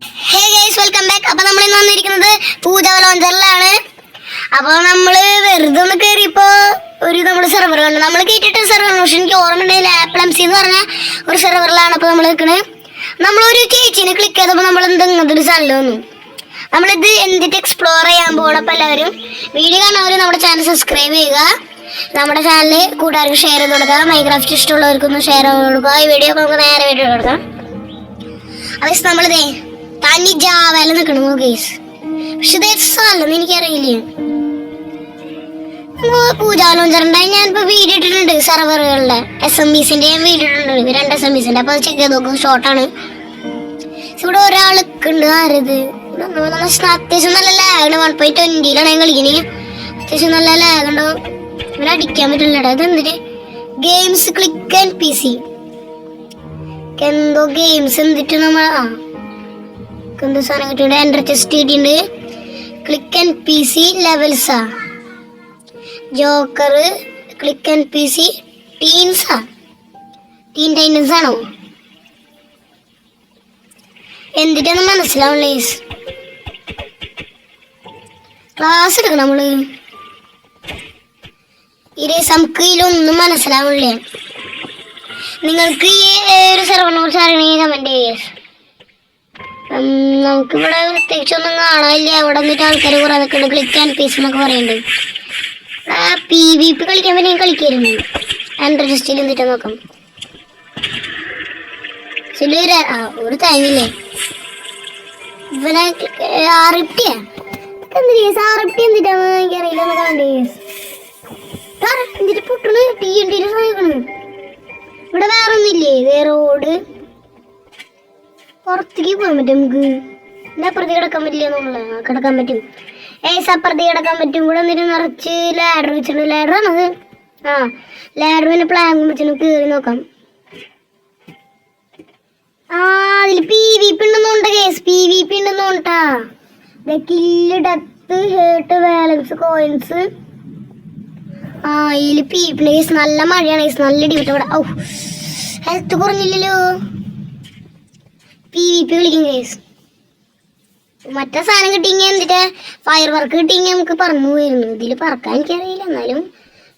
Hey guys, welcome back. അപ്പോൾ നമ്മൾ ഇന്ന് വന്നിരിക്കുന്നത് പൂജ ലോഞ്ചറിലാണ്. അപ്പോൾ നമ്മൾ വെറുതെ ഒന്ന് കയറിയപ്പോൾ നമ്മൾ സെർവർ കണ്ടു. നമ്മൾ കേട്ടിട്ട് സെർവർ, പക്ഷെ എനിക്ക് ഓർമ്മയുണ്ടെങ്കിൽ ആപ്പിൾ MC എന്ന് പറഞ്ഞ ഒരു സെർവറിലാണ് അപ്പോൾ നമ്മൾ നിൽക്കുന്നത്. നമ്മളൊരു ചേച്ചിനെ ക്ലിക്ക് ചെയ്തപ്പോൾ നമ്മൾ എന്തെങ്കിലും സ്ഥലം വന്നു. നമ്മളിത് എന്തിട്ട് എക്സ്പ്ലോർ ചെയ്യാൻ പോകണം. അപ്പോൾ എല്ലാവരും വീഡിയോ കാണുന്നവർ നമ്മുടെ ചാനൽ സബ്സ്ക്രൈബ് ചെയ്യുക, നമ്മുടെ ചാനൽ കൂട്ടുകാർക്ക് ഷെയർ ചെയ്ത് കൊടുക്കുക, മൈൻക്രാഫ്റ്റ് ഇഷ്ടമുള്ളവർക്കൊന്ന് ഷെയർ ചെയ്ത് കൊടുക്കുക. ഈ വീഡിയോ നമുക്ക് നേരെ വീഡിയോ കൊടുക്കാം. അപ്പോൾ നമ്മളിതേ തനി ജാവല നിൽക്കണം ഗൈസ്. പക്ഷെ ഇത് സ്ഥലം എനിക്കറിയില്ല. പൂജ ലോഞ്ചറുണ്ടായി ഞാനിപ്പോൾ വീഡിയോ ഇട്ടിട്ടുണ്ട്. സെർവറുകളുടെ SMBസിൻ്റെ വീഡിയോ ഇട്ടിട്ടുണ്ട്, 2 SMBസിൻ്റെ. അപ്പോൾ അത് ചെക്ക് ചെയ്ത് നോക്കും. ഷോർട്ടാണ്. ഇവിടെ ഒരാൾക്കുണ്ട്. ആരത്? അത്യാവശ്യം നല്ല ലാഗാണ്. 1.20 ഞാൻ കളിക്കണേ. അത്യാവശ്യം നല്ല ലാഗുണ്ടോ. ഇവിടെ അടിക്കാൻ പറ്റില്ലടാ. ഇത് എന്തിട്ട് ഗെയിംസ് ക്ലിക്ക് ആൻഡ് PC എന്തോ ഗെയിംസ് എന്തിട്ട് നമ്മൾ എന്തോ സാധനം കിട്ടിയിട്ടുണ്ട്. എൻ്റർ ചെസ്റ്റ് കിട്ടിയിട്ടുണ്ട്. ക്ലിക്ക് ആൻഡ് PC ലെവൽസാ. ജോക്കർ ക്ലിക്ക് ആൻഡ് PC ടീൻസാ. ടീൻ ടൈറ്റൻസ് ആണോ എന്തിട്ടാന്ന് മനസ്സിലാവണേ. ക്ലാസ് എടുക്കണം നമ്മള്. നമുക്ക് ഇതിലൊന്നും മനസ്സിലാവില്ലേ. നിങ്ങൾക്ക് ഈ ഒരു സെർവറിനെ കുറിച്ച് അറിയണമെങ്കിൽ കമന്റ് ചെയ്യേ. നമുക്കിവിടെ പ്രത്യേകിച്ചൊന്നും കാണാനില്ല. അവിടെ വന്നിട്ട് ആൾക്കാർ കുറെ നിൽക്കുന്നുണ്ട്. ക്ലിക്ക് ആൻഡ് PC എന്നൊക്കെ പറയുന്നുണ്ട്. PvP കളിക്കാൻ വേണ്ടി കളിക്കായിരുന്നു. എൻ്റർ ചെസ്റ്റിൽ എന്നിട്ട് നോക്കാം. ഒരു തേങ്ങില്ലേ ഇവനെ RFT എന്തിട്ടാന്ന് എനിക്കറിയില്ല. എന്നിട്ട് പൊട്ടണ് TNT സാധിക്കണ്. ഇവിടെ വേറെ ഒന്നുമില്ലേ? റോഡ് പുറത്തേക്ക് പോകാൻ പറ്റും. നമുക്ക് എൻ്റെ അപ്പുറത്തേക്ക് കിടക്കാൻ പറ്റില്ല എന്നുള്ളത്. കിടക്കാൻ പറ്റും. അപ്പുറത്തേക്ക് കിടക്കാൻ പറ്റും. ഇവിടെ എന്നിട്ട് നിറച്ച് ലാഡർ വെച്ചിട്ടുണ്ട്. ലാഡറാണത്. ലാഡർ പിന്നെ പ്ലാങ് വെച്ചിട്ട് കയറി നോക്കാം. അതിൽ PvP ഉണ്ടെന്നുണ്ട് കേസ്. PvP ഉണ്ടെന്നുണ്ടാ. Kill, death, heart, balance, coins. ഇതിൽ പ്ലേസ് നല്ല മഴയാണ്. നല്ല ഡിവിട്ട്. ഇവിടെ ഹെൽത്ത് കുറഞ്ഞില്ലല്ലോ. PvP കളിക്കും കേസ്. മറ്റേ സാധനം കിട്ടിയെങ്കിൽ എന്നിട്ട് ഫയർ വർക്ക് കിട്ടിയെങ്കിൽ നമുക്ക് പറന്നു പോയിരുന്നു. ഇതിൽ പറക്കാൻ എനിക്കറിയില്ല. എന്നാലും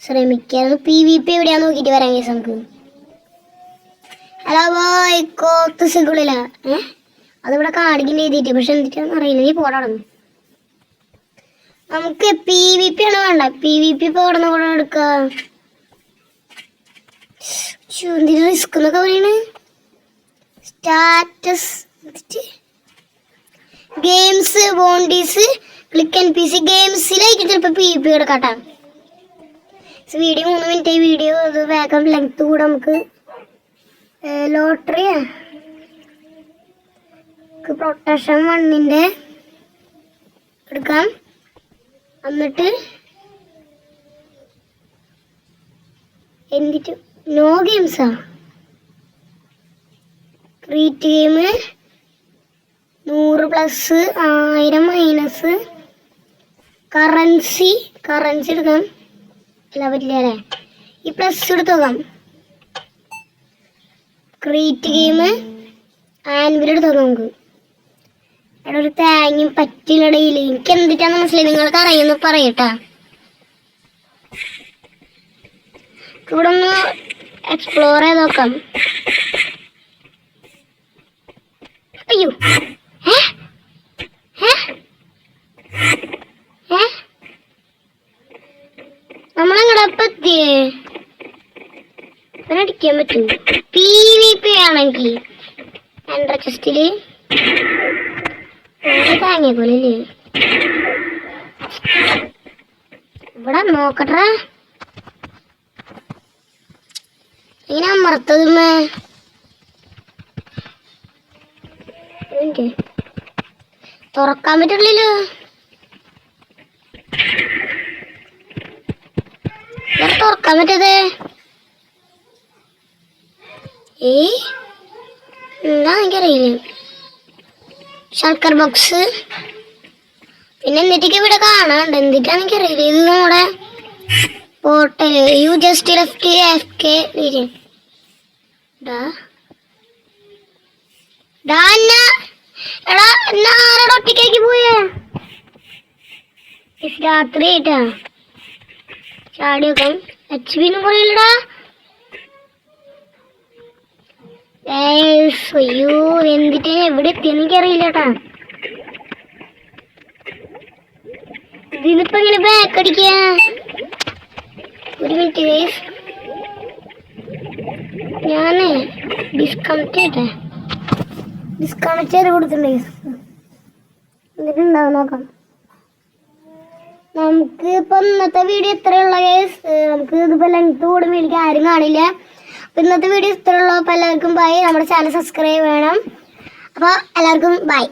ശ്രമിക്കാം. PvP എവിടെയാന്ന് നോക്കിയിട്ട് വരാം കേസ് നമുക്ക്. ഹലോ ബോയ്, കോത്ത് സിഗുളില്ല. അതിവിടെ കാണിക്കില്ല എഴുതിയിട്ട്. പക്ഷെ എന്തിട്ടാന്ന് അറിയില്ല. നീ പോടാടുന്നു. നമുക്ക് PvP ആണ് വേണ്ട. PvP ഇപ്പോൾ ഇവിടെ നിന്ന് എടുക്കാം. എന്തിന് റിസ്ക് എന്നൊക്കെ പറയണ്. സ്റ്റാറ്റസ് ഗെയിംസ് ബോണ്ടീസ് ക്ലിക്ക് ആൻഡ് PC ഗെയിംസിലായിരിക്കും ചിലപ്പോൾ PvP എടുക്കാട്ടാ. Video 3 minute video. അത് വേഗം ലെങ്ത് കൂടെ നമുക്ക് ലോട്ടറി പ്രൊട്ടക്ഷൻ 1ൻ്റെ എടുക്കാം. എന്നിട്ട് എന്നിട്ട് നോ ഗെയിംസാ. Create game 100 plus 1000 minus. Currency എടുക്കാം. അല്ല പറ്റില്ല അല്ലേ. ഈ പ്ലസ് എടുത്ത് നോക്കാം. ക്രീറ്റ് ഗെയിം ആൻവിൽ എടുത്ത് നോക്കാം നമുക്ക്. അവിടെ ഒരു തേങ്ങയും പറ്റില്ലടയിൽ. എനിക്ക് എന്തിട്ടാന്ന് മനസ്സിലായി. നിങ്ങൾക്ക് അറിയുന്നു പറയട്ടാ. ഇവിടെ ഒന്ന് എക്സ്പ്ലോർ ചെയ്ത് നോക്കാം. അയ്യോ, നമ്മളെങ്ങടപ്പത്തിയേ അടിക്കാൻ പറ്റും. PvP ആണെങ്കിൽ എൻ്റർ ചെസ്റ്റില് താങ്ങിയ പോലെ അല്ലേ. ഇവിടെ നോക്കട്ടെ. ഇങ്ങനെ അമർത്തതുമ്മേ തുറക്കാൻ പറ്റില്ലല്ലോ. തുറക്കാൻ പറ്റത് എന്താ എനിക്കറിയില്ല. ഷൾക്കർ ബോക്സ് പിന്നെ എന്നിട്ടേക്ക് ഇവിടെ കാണാണ്ട്. എന്തിട്ടാണ് എനിക്കറിയില്ല. ഇത് നമ്മുടെ portal. You just left AFK. എടാ രാത്രി ആയിട്ടാ ചാടി വെക്കാം. HP കുറയില്ലടാ. അയ്യോ എന്തിട്ട് എവിടെ എത്തിയെന്ന് എനിക്കറിയില്ല കേട്ടാ. ഇതിനിപ്പോ ഇങ്ങനെ ബാക്ക് അടിക്ക. ഒരു മിനിറ്റ് ഗൈസ്, ഞാന് ഡിസ്കണക്ട് ചെയ്ത് കൊടുത്തിട്ടുണ്ട് ഗൈസ്. എന്നിട്ടുണ്ടാവും നോക്കാം. നമുക്ക് ഇപ്പൊ ഇന്നത്തെ വീഡിയോ ഇത്രയുള്ള ഗൈസ്. നമുക്ക് ഇതിപ്പോ ലെങ്ത് കൂടുമ്പോൾ എനിക്ക് ആരും കാണില്ല. അപ്പൊ ഇന്നത്തെ വീഡിയോ ഇത്രയുള്ള. അപ്പൊ എല്ലാവർക്കും ബൈ. നമ്മുടെ ചാനൽ സബ്സ്ക്രൈബ് ചെയ്യണം. അപ്പൊ എല്ലാവർക്കും ബൈ.